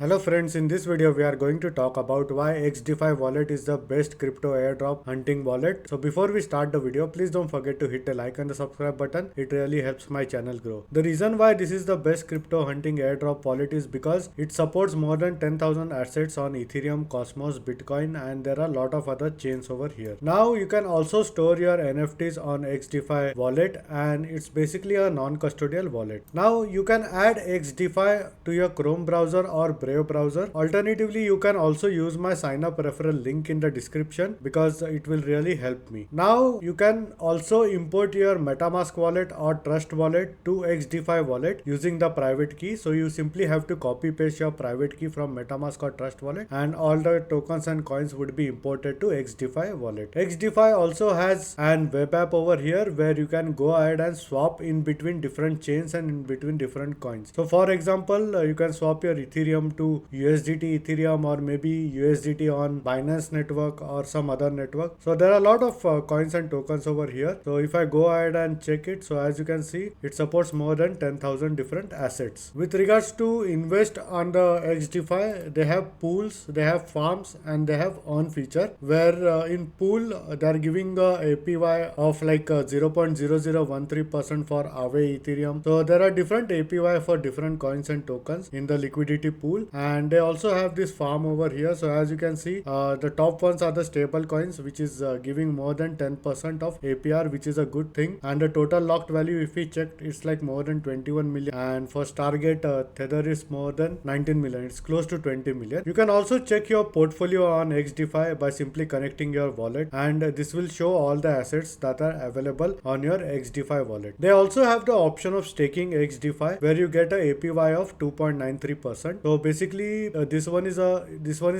Hello friends, in this video we are going to talk about why xDefi wallet is the best crypto airdrop hunting wallet. So before we start the video, please don't forget to hit the like and the subscribe button. It really helps my channel grow. The reason why this is the best crypto hunting airdrop wallet is because it supports more than 10,000 assets on Ethereum, Cosmos, Bitcoin, and there are a lot of other chains over here. Now you can also store your NFTs on xDefi wallet, and it's basically a non-custodial wallet. Now you can add xDefi to your Chrome browser or Brave browser. Alternatively, you can also use my sign up referral link in the description because it will really help me. Now you can also import your MetaMask wallet or Trust wallet to xDefi wallet using the private key. So you simply have to copy paste your private key from MetaMask or Trust wallet, and all the tokens and coins would be imported to xDefi wallet. xDefi also has an web app over here where you can go ahead and swap in between different chains and in between different coins. So for example, you can swap your Ethereum to USDT Ethereum or maybe USDT on Binance network or some other network. So there are a lot of coins and tokens over here. So if I go ahead and check it, so as you can see, it supports more than 10,000 different assets. With regards to invest on the xDefi, they have pools, they have farms, and they have earn feature where in pool they are giving a APY of like 0.0013% for Aave Ethereum. So there are different APY for different coins and tokens in the liquidity pool, and they also have this farm over here. So as you can see, the top ones are the stable coins, which is giving more than 10% of APR, which is a good thing. And the total locked value, if we checked, it's like more than 21 million, and for Stargate Tether is more than 19 million. It's close to 20 million. You can also check your portfolio on xDefi by simply connecting your wallet, and this will show all the assets that are available on your xDefi wallet. They also have the option of staking xDefi where you get a APY of 2.93%. So basically this one is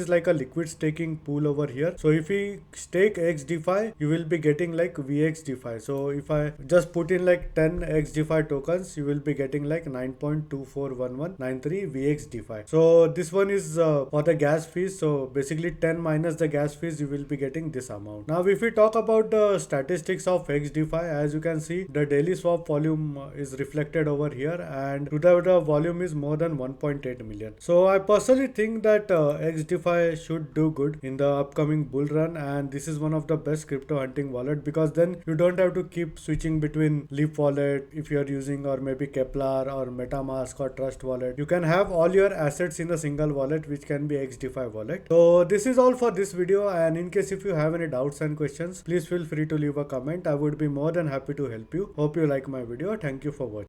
like a liquid staking pool over here. So if we stake xDefi, you will be getting like VXDefi. So if I just put in like 10 xDefi tokens, you will be getting like 9.241193 VXDefi. So this one is for the gas fees. So basically 10 minus the gas fees, you will be getting this amount. Now if we talk about the statistics of xDefi, as you can see, the daily swap volume is reflected over here, and today the volume is more than 1.8 million. So I personally think that xDefi should do good in the upcoming bull run, and this is one of the best crypto hunting wallet because then you don't have to keep switching between Leap wallet if you are using, or maybe Kepler or MetaMask or Trust wallet. You can have all your assets in a single wallet, which can be xDefi wallet. So this is all for this video, and in case if you have any doubts and questions, please feel free to leave a comment. I would be more than happy to help you. Hope you like my video. Thank you for watching.